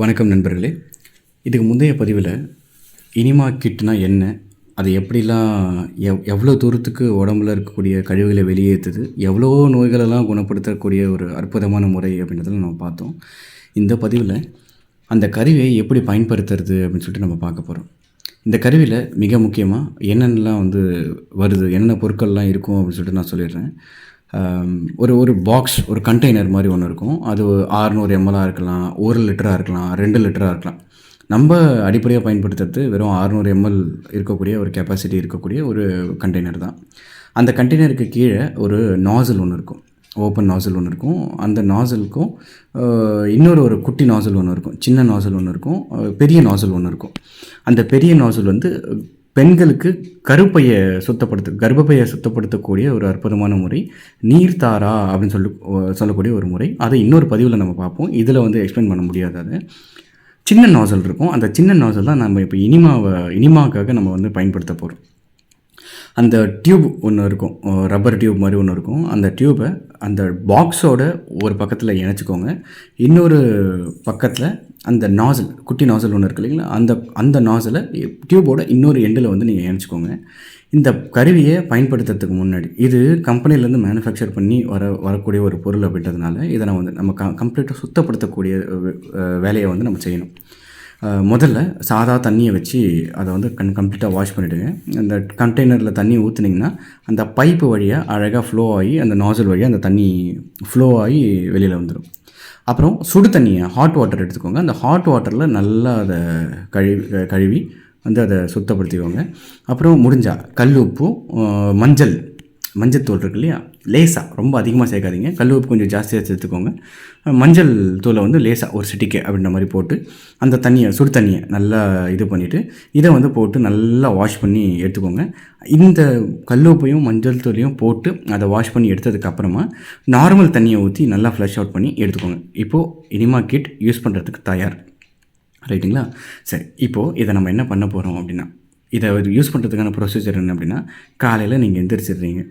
வணக்கம் நண்பர்களே. இதுக்கு முந்தைய பதிவில் இனிமா கிட்னா என்ன, அது எப்படிலாம் எவ்வளோ தூரத்துக்கு உடம்புல இருக்கக்கூடிய கழிவுகளை வெளியேற்றுது, எவ்வளோ நோய்களெல்லாம் குணப்படுத்தக்கூடிய ஒரு அற்புதமான முறை அப்படின்றதெல்லாம் நம்ம பார்த்தோம். இந்த பதிவில் அந்த கருவியை எப்படி பயன்படுத்துறது அப்படின்னு சொல்லிட்டு நம்ம பார்க்க போகிறோம். இந்த கருவியில் மிக முக்கியமாக என்னென்னலாம் வருது, என்னென்ன பொருட்கள்லாம் இருக்கும் அப்படின்னு சொல்லிட்டு நான் சொல்லிடுறேன். ஒரு ஒரு பாக்ஸ், ஒரு கண்டெய்னர் மாதிரி ஒன்று இருக்கும். அது 600 எம்எல்லாக இருக்கலாம், 1 லிட்டராக இருக்கலாம், 2 லிட்டராக இருக்கலாம். நம்ம அடிப்படையாக பயன்படுத்துறது வெறும் 600 எம்எல் இருக்கக்கூடிய ஒரு கெப்பாசிட்டி இருக்கக்கூடிய ஒரு கண்டெய்னர் தான். அந்த கண்டெய்னருக்கு கீழே ஒரு நாசில் ஒன்று இருக்கும், ஓப்பன் நாசில் ஒன்று இருக்கும். அந்த நாசிலுக்கும் ஒரு குட்டி நாசில் ஒன்று இருக்கும், சின்ன நாசில் ஒன்று இருக்கும், பெரிய நாசில் ஒன்று இருக்கும். அந்த பெரிய நாசில் பெண்களுக்கு கர்ப்பப்பையை சுத்தப்படுத்தக்கூடிய ஒரு அற்புதமான முறை, நீர்த்தாரா அப்படின்னு சொல்லக்கூடிய ஒரு முறை. அதை இன்னொரு பதிவில் நம்ம பார்ப்போம். இதில் எக்ஸ்பிளைன் பண்ண முடியாது. அது சின்ன நாசல் இருக்கும். அந்த சின்ன நாசல் தான் நம்ம இப்போ இனிமாக்காக நம்ம பயன்படுத்த போகிறோம். அந்த டியூப் ஒன்று இருக்கும், ரப்பர் டியூப் மாதிரி ஒன்று இருக்கும். அந்த டியூப்பை அந்த பாக்ஸோட ஒரு பக்கத்தில் இணைச்சிக்கோங்க. இன்னொரு பக்கத்தில் அந்த நாசல், குட்டி நாசல் ஒன்று இருக்கு இல்லைங்களா, அந்த நாசலை டியூபோட இன்னொரு எண்டில் நீங்கள் இணைச்சிக்கோங்க. இந்த கருவியை பயன்படுத்துறதுக்கு முன்னாடி, இது கம்பெனிலேருந்து மேனுஃபேக்சர் பண்ணி வரக்கூடிய ஒரு பொருள் அப்படின்றதுனால இதை நம்ம கம்ப்ளீட்டாக சுத்தப்படுத்தக்கூடிய வேலையை நம்ம செய்யணும். முதல்ல சாதா தண்ணியை வச்சு அதை கம்ப்ளீட்டாக வாஷ் பண்ணிவிடுங்க. அந்த கண்டெய்னரில் தண்ணி ஊற்றுனீங்கன்னா அந்த பைப்பு வழியாக அழகாக ஃப்ளோ ஆகி, அந்த நாசல் வழியாக அந்த தண்ணி ஃப்ளோ ஆகி வெளியில் வந்துடும். அப்புறம் சுடு தண்ணியை, ஹாட் வாட்டர் எடுத்துக்கோங்க. அந்த ஹாட் வாட்டரில் நல்லா அதை கழுவி அதை சுத்தப்படுத்திக்கோங்க. அப்புறம் முடிஞ்சால் கல் உப்பும் மஞ்சள் தூள் இருக்கு இல்லையா, லேசாக, ரொம்ப அதிகமாக சேர்க்காதீங்க. கல் உப்பு கொஞ்சம் ஜாஸ்தியாக சேர்த்துக்கோங்க. மஞ்சள் தூளை லேசாக ஒரு சிட்டிக்கை அப்படின்ற மாதிரி போட்டு அந்த சுடு தண்ணியை நல்லா இது பண்ணிவிட்டு இதை போட்டு நல்லா வாஷ் பண்ணி எடுத்துக்கோங்க. இந்த கல் உப்பையும் மஞ்சள் தூளையும் போட்டு அதை வாஷ் பண்ணி எடுத்ததுக்கப்புறமா நார்மல் தண்ணியை ஊற்றி நல்லா ஃப்ளஷ் அவுட் பண்ணி எடுத்துக்கோங்க. இப்போது இனிமா கிட் யூஸ் பண்ணுறதுக்கு தயார், ரைட்டுங்களா? சரி, இப்போது இதை நம்ம என்ன பண்ண போகிறோம் அப்படின்னா, இதை யூஸ் பண்ணுறதுக்கான ப்ரொசீஜர் என்ன அப்படின்னா, காலையில் நீங்கள் எந்திரிச்சிடுறீங்க,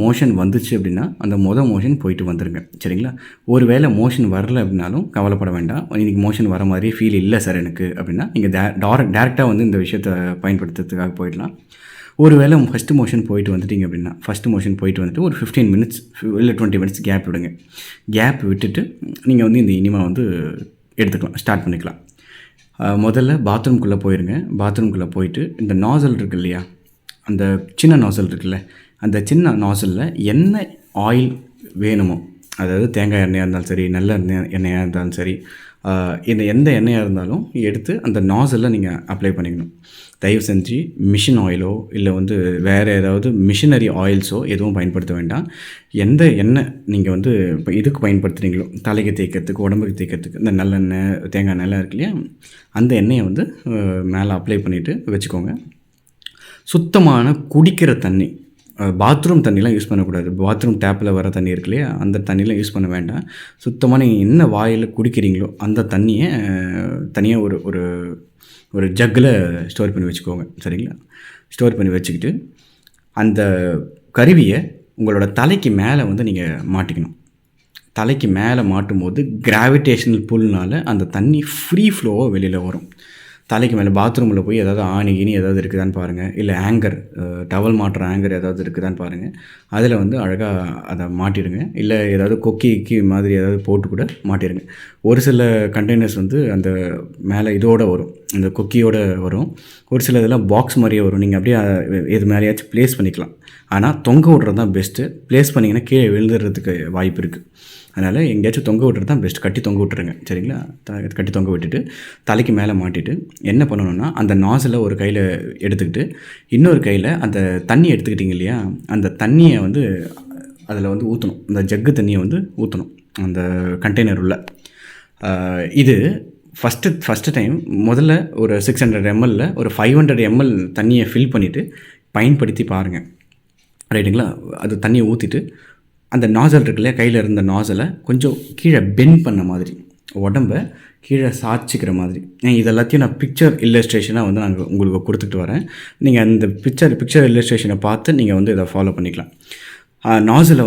மோஷன் வந்துச்சு அப்படின்னா அந்த மோஷன் போயிட்டு வந்துடுங்க, சரிங்களா? ஒரு வேளை மோஷன் வரல அப்படின்னாலும் கவலைப்பட வேண்டாம். இன்றைக்கி மோஷன் வர மாதிரி ஃபீல் இல்லை சார் எனக்கு அப்படின்னா நீங்கள் டேரெக்டாக இந்த விஷயத்தை பயன்படுத்துறதுக்காக போயிடலாம். ஒரு வேளை ஃபஸ்ட்டு மோஷன் போயிட்டு வந்துட்டிங்க அப்படின்னா, ஒரு 15 மினிட்ஸ் இல்லை 20 மினிட்ஸ் கேப் விடுங்க. கேப் விட்டுட்டு நீங்கள் இந்த இனிமா எடுத்துக்கலாம், ஸ்டார்ட் பண்ணிக்கலாம். முதல்ல பாத்ரூம்குள்ளே போயிருங்க. பாத்ரூம்குள்ளே போயிட்டு இந்த நாசல் இருக்குது இல்லையா, அந்த சின்ன நாசல் இருக்குல்ல, அந்த சின்ன நாசலில் என்ன ஆயில் வேணுமோ, அதாவது தேங்காய் எண்ணெயாக இருந்தாலும் சரி, நல்ல எண்ணெயாக இருந்தாலும் சரி, எந்த எண்ணெயாக இருந்தாலும் எடுத்து அந்த நாசலில் நீங்கள் அப்ளை பண்ணிக்கணும். தயவு செஞ்சு மிஷின் ஆயிலோ இல்லை வேறு ஏதாவது மிஷினரி ஆயில்ஸோ எதுவும் பயன்படுத்த வேண்டாம். எந்த எண்ணெய் நீங்கள் இப்போ இதுக்கு பயன்படுத்துகிறீங்களோ, தலைக்கு தேய்க்கிறதுக்கு, உடம்புக்கு தேய்க்கிறதுக்கு, இந்த நல்லெண்ணெய், தேங்காய் எண்ணெய்லாம் இருக்கு இல்லையா, அந்த எண்ணெயை மேலே அப்ளை பண்ணிவிட்டு வச்சுக்கோங்க. சுத்தமான குடிக்கிற தண்ணி, பாத்ரூம் தண்ணிலாம் யூஸ் பண்ணக்கூடாது. பாத்ரூம் டேப்பில் வர தண்ணி இருக்கு இல்லையா, அந்த தண்ணிலாம் யூஸ் பண்ண வேண்டாம். சுத்தமாக நீங்கள் என்ன வாயில் குடிக்கிறீங்களோ அந்த தண்ணியை தனியாக ஒரு ஜக்கில் ஸ்டோர் பண்ணி வச்சுக்கோங்க, சரிங்களா? ஸ்டோர் பண்ணி வச்சுக்கிட்டு அந்த கருவியை உங்களோட தலைக்கு மேலே நீங்கள் மாட்டிக்கணும். தலைக்கு மேலே மாட்டும்போது கிராவிடேஷனல் புல்னால் அந்த தண்ணி ஃப்ரீ ஃப்ளோவாக வெளியில் வரும். தலைக்கு மேலே பாத்ரூமில் போய் ஏதாவது ஆணிகினி ஏதாவது இருக்குதான்னு பாருங்கள், இல்லை ஆங்கர், டவல் மாட்டுற ஆங்கர் ஏதாவது இருக்குதான்னு பாருங்கள். அதில் அழகாக அதை மாட்டிடுங்க. இல்லை ஏதாவது கொக்கி மாதிரி ஏதாவது போட்டு கூட மாட்டிடுங்க. ஒரு சில கண்டெய்னர்ஸ் அந்த மேலே இதோடு வரும், இந்த கொக்கியோடு வரும். ஒரு சில இதெல்லாம் பாக்ஸ் மாதிரியே வரும். நீங்கள் அப்படியே இது மேலேயாச்சும் ப்ளேஸ் பண்ணிக்கலாம். ஆனால் தொங்க விட்றது தான் பெஸ்ட்டு. ப்ளேஸ் பண்ணிங்கன்னா கீழே விழுந்துடுறதுக்கு வாய்ப்பு இருக்குது. அதனால் எங்கேயாச்சும் தொங்க விட்டுறது தான் பெஸ்ட். கட்டி தொங்க விட்டுருங்க, சரிங்களா? கட்டி தொங்க விட்டுட்டு தலைக்கு மேலே மாட்டிட்டு என்ன பண்ணணும்னா, அந்த நாசில் ஒரு கையில் எடுத்துக்கிட்டு இன்னொரு கையில் அந்த தண்ணி எடுத்துக்கிட்டிங்க இல்லையா, அந்த தண்ணியை அதில் ஊற்றணும். அந்த ஜக்கு தண்ணியை ஊற்றணும் அந்த கண்டெய்னர் உள்ள. இது ஃபஸ்ட்டு டைம் முதல்ல ஒரு 600 ml ஒரு 500 ml தண்ணியை ஃபில் பண்ணிவிட்டு பயன்படுத்தி பாருங்கள், ரைட்டுங்களா? அது தண்ணியை ஊற்றிட்டு அந்த நாசல் இருக்குல்லையா, கையில் இருந்த நாசலை கொஞ்சம் கீழே பெண்ட் பண்ண மாதிரி, உடம்பை கீழே சாய்ச்சிக்கிற மாதிரி. இதெல்லாத்தையும் நான் பிக்சர் இல்லஸ்ட்ரேஷனாக நாங்கள் உங்களுக்கு கொடுத்துட்டு வரேன். நீங்கள் அந்த பிக்சர் இல்லஸ்ட்ரேஷனை பார்த்து நீங்கள் இதை ஃபாலோ பண்ணிக்கலாம். நாசிலை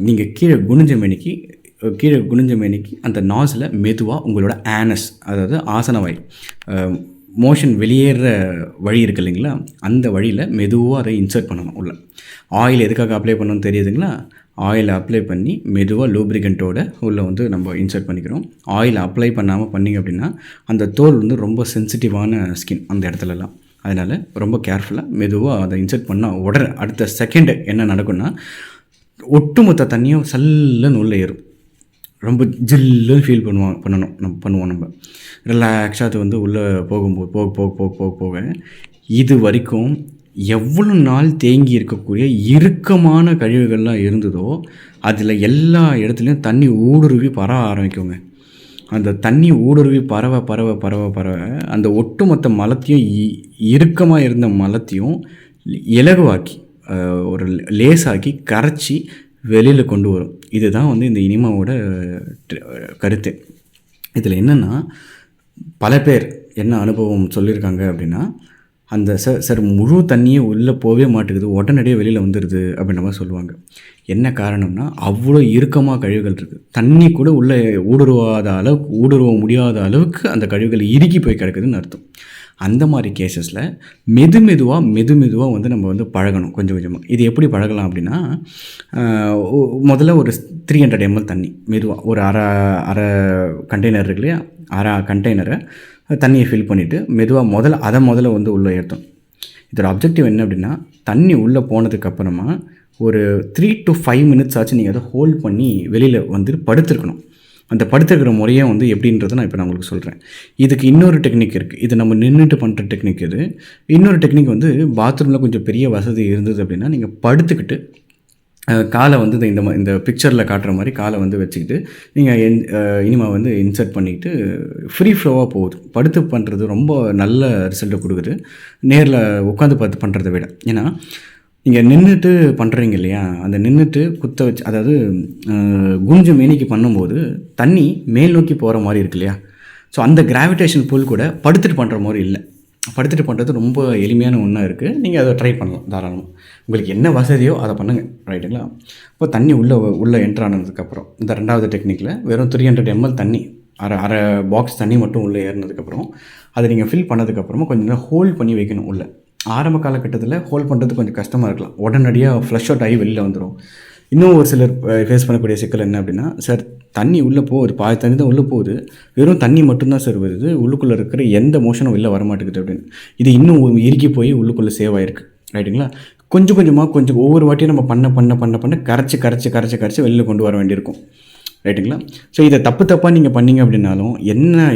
நீங்கள் கீழே குனிஞ்ச மணிக்கு கீழே குனிஞ்ச மேனிக்கு அந்த நாஸில் மெதுவாக உங்களோட ஆனஸ், அதாவது ஆசனவாய், மோஷன் வெளியேற வழி இருக்குது இல்லைங்களா, அந்த வழியில் மெதுவாக அதை இன்சர்ட் பண்ணணும் உள்ள. ஆயில் எதுக்காக அப்ளை பண்ணணும்னு தெரியுதுங்களா? ஆயில் அப்ளை பண்ணி மெதுவாக லூப்ரிகண்ட்டோட உள்ளே வந்து நம்ம இன்சர்ட் பண்ணிக்கிறோம். ஆயில் அப்ளை பண்ணாமல் பண்ணிங்க அப்படின்னா அந்த தோல் வந்து ரொம்ப சென்சிட்டிவான ஸ்கின் அந்த இடத்துலலாம். அதனால் ரொம்ப கேர்ஃபுல்லாக மெதுவாக அதை இன்சர்ட் பண்ணால் உடனே அடுத்த செகண்டு என்ன நடக்கும்னா ஒட்டுமொத்த தண்ணியும் சல்லுன்னு உள்ளே ஏறும். ரொம்ப ஜில்லுன்னு ஃபீல் பண்ணுவோம் நம்ம ரிலாக்ஸாக. அது வந்து உள்ளே போகும்போது போக போக போக போக போக இது வரைக்கும் எவ்வளோ நாள் தேங்கி இருக்கக்கூடிய இறுக்கமான கழிவுகள்லாம் இருந்ததோ அதில் எல்லா இடத்துலையும் தண்ணி ஊடுருவி பரவ ஆரம்பிக்குங்க. அந்த தண்ணி ஊடுருவி பரவ பரவ பரவ பரவ அந்த ஒட்டுமொத்த மலத்தையும் இறுக்கமாக இருந்த மலத்தையும் இலகுவாக்கி ஒரு லேசாக்கி கரைச்சி வெளியில் கொண்டு வரும். இதுதான் வந்து இந்த இனிமாவோட கருத்து. இதில் என்னென்னா பல பேர் என்ன அனுபவம் சொல்லியிருக்காங்க அப்படின்னா, அந்த சார் முழு தண்ணியே உள்ளே போகவே மாட்டேங்குது, உடனடியே வெளியில் வந்துடுது அப்படின்ற மாதிரி சொல்லுவாங்க. என்ன காரணம்னா அவ்வளோ இறுக்கமாக கழிவுகள் இருக்குது. தண்ணி கூட உள்ளே ஊடுருவ முடியாத அளவுக்கு அந்த கழிவுகள் இறுக்கி போய் கிடக்குதுன்னு அர்த்தம். அந்த மாதிரி கேசஸில் மெதுவாக வந்து நம்ம வந்து பழகணும் கொஞ்சம் கொஞ்சமாக. இது எப்படி பழகலாம் அப்படின்னா, முதல்ல ஒரு 300 ml தண்ணி மெதுவாக ஒரு அரை கண்டெய்னர் இருக்கு இல்லையா, அரை கண்டெய்னரை தண்ணியை ஃபில் பண்ணிவிட்டு மெதுவாக முதல்ல வந்து உள்ளே ஏற்றணும். இதோட அப்ஜெக்டிவ் என்ன அப்படின்னா, தண்ணி உள்ளே போனதுக்கப்புறமா ஒரு 3 to 5 minutes ஆச்சு நீங்கள் அதை ஹோல்ட் பண்ணி வெளியில் வந்து படுத்துருக்கணும். அந்த படுத்துக்கிற முறையை வந்து எப்படின்றத நான் உங்களுக்கு சொல்கிறேன். இதுக்கு இன்னொரு டெக்னிக் இருக்குது. இது நம்ம நின்றுட்டு பண்ணுற டெக்னிக். இது இன்னொரு டெக்னிக் வந்து பாத்ரூமில் கொஞ்சம் பெரிய வசதி இருந்தது அப்படின்னா நீங்கள் படுத்துக்கிட்டு காலை வந்து இந்த பிக்சரில் காட்டுற மாதிரி காலை வந்து வச்சுக்கிட்டு நீங்கள் இனிமா வந்து இன்சர்ட் பண்ணிக்கிட்டு ஃப்ரீ ஃப்ளோவாக போகுது. படுத்து பண்ணுறது ரொம்ப நல்ல ரிசல்ட்டை கொடுக்குது நேரில் உட்காந்து பார்த்து பண்ணுறதை விட. ஏன்னா நீங்கள் நின்றுட்டு பண்ணுறீங்க இல்லையா, அந்த நின்றுட்டு குத்த வச்சு, அதாவது குஞ்சு மேனிக்கு பண்ணும்போது தண்ணி மேல் நோக்கி போகிற மாதிரி இருக்கு இல்லையா. ஸோ அந்த கிராவிடேஷன் புல் கூட படுத்துட்டு பண்ணுற மாதிரி இல்லை. படுத்துட்டு பண்ணுறது ரொம்ப எளிமையான ஒன்றா இருக்குது. நீங்கள் அதை ட்ரை பண்ணலாம் தாராளமாக. உங்களுக்கு என்ன வசதியோ அதை பண்ணுங்கள், ரைட்டுங்களா. இப்போ தண்ணி உள்ளே என்ட்ரானதுக்கப்புறம் இந்த ரெண்டாவது டெக்னிக்கில் வெறும் 300 ml தண்ணி, அரை பாக்ஸ் தண்ணி மட்டும் உள்ளே ஏறினதுக்கப்புறம் அதை நீங்கள் ஃபில் பண்ணதுக்கப்புறமா கொஞ்சம் நேரம் ஹோல்ட் பண்ணி வைக்கணும் உள்ளே. ஆரம்ப காலகட்டத்தில் ஹோல்ட் பண்ணுறது கொஞ்சம் கஷ்டமாக இருக்கலாம், உடனடியாக ஃப்ளஷ் அவுட் ஆகி வெளியில் வந்துடும். இன்னும் ஒரு சிலர் ஃபேஸ் பண்ணக்கூடிய சிக்கல் என்ன அப்படின்னா, சார் தண்ணி உள்ளே போகுது, பாதி தண்ணி தான் உள்ளே போகுது, வெறும் தண்ணி மட்டும்தான் சார் வருது, உள்ளுக்குள்ளே இருக்கிற எந்த மோஷனும் வெளில வரமாட்டேங்குது அப்படின்னு. இது இன்னும் இறுக்கி போய் உள்ளுக்குள்ளே சேவ் ஆகிருக்கு, ரைட்டுங்களா. கொஞ்சம் கொஞ்சமாக ஒவ்வொரு வாட்டியும் நம்ம பண்ண கரைச்சி வெளியில் கொண்டு வர வேண்டியிருக்கும், ரைட்டுங்களா. ஸோ இதை தப்பாக நீங்கள் பண்ணிங்க அப்படின்னாலும்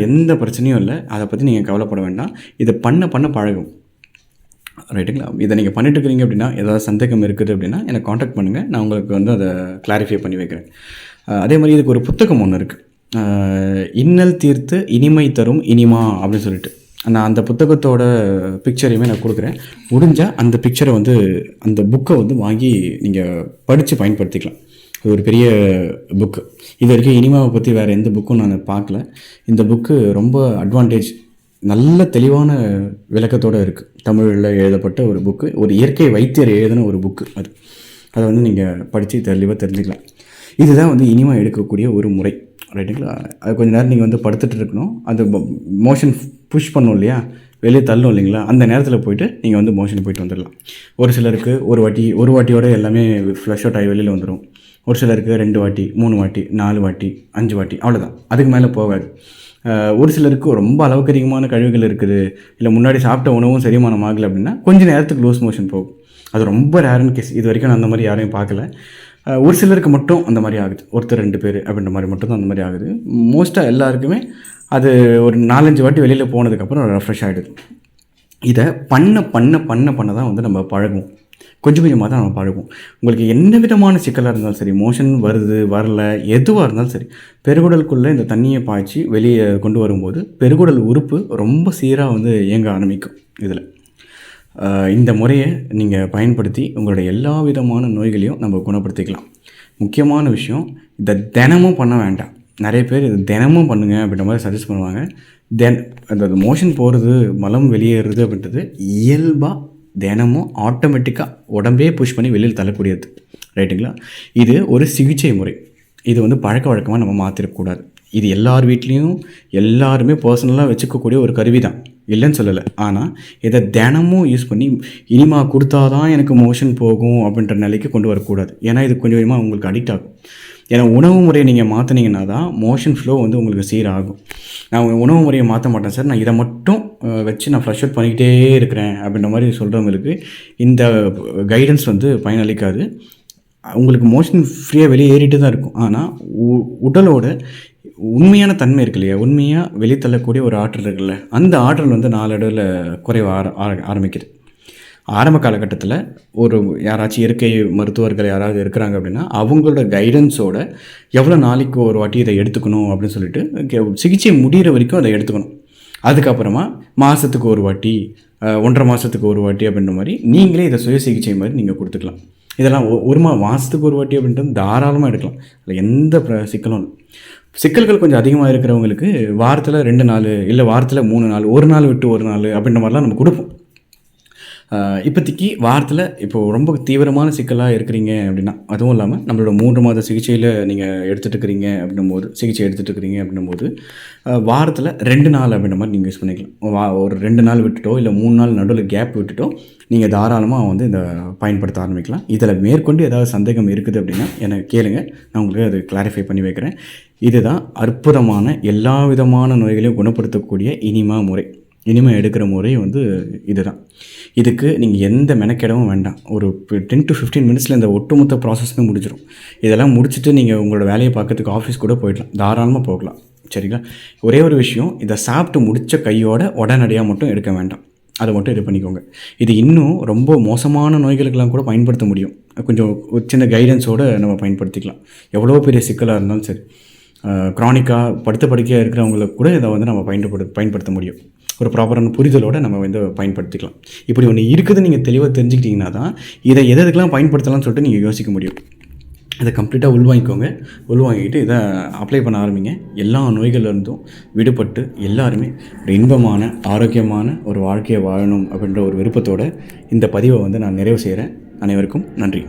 எந்த பிரச்சனையும் இல்லை, அதை பற்றி நீங்கள் கவலைப்பட வேண்டாம். இதை பண்ண பழகும், ரைட்டுங்களா. இதை நீங்கள் பண்ணிட்டு இருக்கிறீங்க அப்படின்னா, ஏதாவது சந்தேகம் இருக்குது அப்படின்னா எனக்கு காண்டாக்ட் பண்ணுங்கள், நான் உங்களுக்கு வந்து அதை கிளாரிஃபை பண்ணி வைக்கிறேன். அதே மாதிரி இதுக்கு ஒரு புத்தகம் ஒன்று இருக்குது, இன்னல் தீர்த்து இனிமை தரும் இனிமா அப்படின்னு சொல்லிட்டு. நான் அந்த புத்தகத்தோட பிக்சரையுமே நான் கொடுக்குறேன். முடிஞ்சால் அந்த பிக்சரை வந்து அந்த புக்கை வந்து வாங்கி நீங்கள் படித்து பயன்படுத்திக்கலாம். இது ஒரு பெரிய புக்கு. இது வரைக்கும் இனிமாவை பற்றி வேறு எந்த புக்கும் நான் பார்க்கல. இந்த புக்கு ரொம்ப அட்வான்டேஜ், நல்ல தெளிவான விளக்கத்தோடு இருக்குது. தமிழில் எழுதப்பட்ட ஒரு புக்கு, ஒரு இயற்கை வைத்தியர் எழுதின ஒரு புக்கு. அதை வந்து நீங்கள் படித்து தெளிவாக தெரிஞ்சுக்கலாம். இதுதான் வந்து இனிமா எடுக்கக்கூடிய ஒரு முறை, ரைட்டுங்களா. அது கொஞ்சம் நேரம் நீங்கள் வந்து படுத்துட்டு இருக்கணும். அந்த மோஷன் புஷ் பண்ணும் இல்லையா, வெளியே தள்ளும் இல்லைங்களா, அந்த நேரத்தில் போய்ட்டு நீங்கள் வந்து மோஷன் போய்ட்டு வந்துடலாம். ஒரு சிலருக்கு ஒரு வாட்டியோட எல்லாமே ஃப்ளஷ் அவுட் ஆகி வெளியில் வந்துடும். ஒரு சிலருக்கு 2 வாட்டி 3 வாட்டி 4 வாட்டி 5 வாட்டி அவ்வளோதான், அதுக்கு மேலே போகாது. ஒரு சிலருக்கு ரொம்ப அளவுக்கு அதிகமான கழிவுகள் இருக்குது, இல்லை முன்னாடி சாப்பிட்ட உணவும் செரிமானம் ஆகலை அப்படின்னா கொஞ்சம் நேரத்துக்கு லூஸ் மோஷன் போகும். அது ரொம்ப ரேரன் கேஸ். இது வரைக்கும் நான் அந்த மாதிரி யாரையும் பார்க்கல. ஒரு சிலருக்கு மட்டும் அந்த மாதிரி ஆகுது, ஒருத்தர் 2 பேர் அப்படின்ற மாதிரி மட்டும் தான் அந்த மாதிரி ஆகுது. மோஸ்ட்டாக எல்லாருக்குமே அது ஒரு 4-5 வாட்டி வெளியில் போனதுக்கப்புறம் ரெஃப்ரெஷ் ஆகிடுது. இதை பண்ண தான் வந்து நம்ம பழகுவோம், கொஞ்சம் கொஞ்சமாக தான் நம்ம பழகும். உங்களுக்கு என்ன விதமான சிக்கலாக இருந்தாலும் சரி, மோஷன் வருது வரல எதுவாக இருந்தாலும் சரி, பெருகுடலுக்குள்ளே இந்த தண்ணியை பாய்ச்சி வெளியே கொண்டு வரும்போது பெருகுடல் உறுப்பு ரொம்ப சீராக வந்து இயங்க ஆரம்பிக்கும். இதில் இந்த முறையை நீங்கள் பயன்படுத்தி உங்களுடைய எல்லா விதமான நோய்களையும் நம்ம குணப்படுத்திக்கலாம். முக்கியமான விஷயம், இதை தினமும் பண்ண வேண்டாம். நிறைய பேர் இது தினமும் பண்ணுங்கள் அப்படின்ற மாதிரி சஜஸ்ட் பண்ணுவாங்க. அந்த மோஷன் போகிறது, மலம் வெளியேறுறது அப்படின்றது இயல்பாக தினமும் ஆட்டோமேட்டிக்காக உடம்பே புஷ் பண்ணி வெளியில் தள்ளக்கூடியது, ரைட்டுங்களா. இது ஒரு சிகிச்சை முறை. இது வந்து பழக்க வழக்கமாக நம்ம மாற்றிடக்கூடாது. இது எல்லார் வீட்லேயும் எல்லாருமே பர்சனலாக வச்சுக்கக்கூடிய ஒரு கருவி தான், இல்லைன்னு சொல்லலை. ஆனால் இதை தினமும் யூஸ் பண்ணி இனிமா கொடுத்தா தான் எனக்கு மோஷன் போகும் அப்படின்ற நிலைக்கு கொண்டு வரக்கூடாது. ஏன்னா இது கொஞ்சம் கொஞ்சமாக உங்களுக்கு அடிக்ட் ஆகும். ஏன்னா உணவு முறையை நீங்கள் மாற்றினீங்கன்னா தான் மோஷன் ஃப்ளோ வந்து உங்களுக்கு சீராகும். நான் உணவு முறையை மாற்ற மாட்டேன் சார், நான் இதை மட்டும் வச்சு நான் ஃப்ளஷ் அவுட் பண்ணிக்கிட்டே இருக்கிறேன் அப்படின்ற மாதிரி சொல்கிறவங்களுக்கு இந்த கைடன்ஸ் வந்து பயனளிக்காது. உங்களுக்கு மோஷன் ஃப்ரீயாக வெளியே ஏறிட்டு தான் இருக்கும். ஆனால் உடலோட உண்மையான தன்மை இருக்கு இல்லையா, உண்மையாக வெளித்தள்ளக்கூடிய ஒரு ஆற்றல் இருக்குல்ல, அந்த ஆற்றல் வந்து நாளடைவில் குறைவ ஆரம்பிக்குது. ஆரம்ப காலகட்டத்தில் யாராச்சும் இயற்கை மருத்துவர்கள் யாராவது இருக்கிறாங்க அப்படின்னா அவங்களோட கைடன்ஸோட எவ்வளோ நாளைக்கு ஒரு வாட்டி இதை எடுத்துக்கணும் அப்படின்னு சொல்லிட்டு சிகிச்சை முடிகிற வரைக்கும் அதை எடுத்துக்கணும். அதுக்கப்புறமா மாதத்துக்கு ஒரு வாட்டி, 1.5 மாதத்துக்கு ஒரு வாட்டி அப்படின்ற மாதிரி நீங்களே இதை சுய சிகிச்சை மாதிரி நீங்கள் கொடுத்துக்கலாம். இதெல்லாம் ஒரு மாதத்துக்கு ஒரு வாட்டி அப்படின்றது தாராளமாக எடுக்கலாம். அதில் எந்த சிக்கலும் இல்லை. சிக்கல்கள் கொஞ்சம் அதிகமாக இருக்கிறவங்களுக்கு வாரத்தில் 2 நாள், இல்லை வாரத்தில் 3 நாள், ஒரு நாள் விட்டு ஒரு நாள் அப்படின்ற மாதிரிலாம் நம்ம கொடுப்போம். இப்போதைக்கு வாரத்தில் இப்போது ரொம்ப தீவிரமான சிக்கலாக இருக்கிறீங்க அப்படின்னா, அதுவும் இல்லாமல் நம்மளோட 3 மாத சிகிச்சையில் நீங்கள் சிகிச்சை எடுத்துகிட்டு இருக்கிறீங்க அப்படின்னும்போது வாரத்தில் 2 நாள் அப்படின்ற மாதிரி நீங்கள் யூஸ் பண்ணிக்கலாம். ஒரு 2 நாள் விட்டுட்டோ இல்லை 3 நாள் நடுவில் கேப் விட்டுட்டோ நீங்கள் தாராளமாக வந்து இந்த பயன்படுத்த ஆரம்பிக்கலாம். இதில் மேற்கொண்டு ஏதாவது சந்தேகம் இருக்குது அப்படின்னா எனக்கு கேளுங்க, நான் உங்களுக்கு அது கிளாரிஃபை பண்ணி வைக்கிறேன். இதுதான் அற்புதமான எல்லா விதமான நோய்களையும் குணப்படுத்தக்கூடிய இனிமை எடுக்கிற முறை வந்து இதுதான். இதுக்கு நீங்கள் எந்த மெனக்கெடவும் வேண்டாம். ஒரு 10 to 15 மினிட்ஸில் இந்த ஒட்டுமொத்த ப்ராசஸுமே முடிஞ்சிடும். இதெல்லாம் முடிச்சுட்டு நீங்கள் உங்களோட வேலையை பார்க்கறதுக்கு ஆஃபீஸ் கூட போயிடலாம், தாராளமாக போகலாம். சரிங்களா? ஒரே ஒரு விஷயம், இதை சாப்பிட்டு முடித்த கையோட உடனடியாக மட்டும் எடுக்க வேண்டாம். அதை மட்டும் இது பண்ணிக்கோங்க. இது இன்னும் ரொம்ப மோசமான நோய்களுக்கெல்லாம் கூட பயன்படுத்த முடியும். கொஞ்சம் ஒரு சின்ன கைடன்ஸோடு நம்ம பயன்படுத்திக்கலாம். எவ்வளோ பெரிய சிக்கலாக இருந்தாலும் சரி, க்ரானிக்காக படுக்கையாக இருக்கிறவங்களுக்கு கூட இதை வந்து நம்ம பயன்படுத்த முடியும். ஒரு ப்ராப்பரான புரிதலோடு நம்ம வந்து பயன்படுத்திக்கலாம். இப்படி ஒன்று இருக்குதுன்னு நீங்கள் தெளிவாக தெரிஞ்சுக்கிட்டிங்கன்னா தான் இதை எதுக்கெல்லாம் பயன்படுத்தலாம்னு சொல்லிட்டு நீங்கள் யோசிக்க முடியும். இதை கம்ப்ளீட்டாக உள்வாங்கிக்கிட்டு இதை அப்ளை பண்ண ஆரம்பிங்க. எல்லா நோய்கள்லேருந்தும் விடுபட்டு எல்லாருமே ஒரு இன்பமான ஆரோக்கியமான ஒரு வாழ்க்கையை வாழணும் அப்படின்ற ஒரு விருப்பத்தோடு இந்த பதிவை வந்து நான் நிறைவு செய்கிறேன். அனைவருக்கும் நன்றி.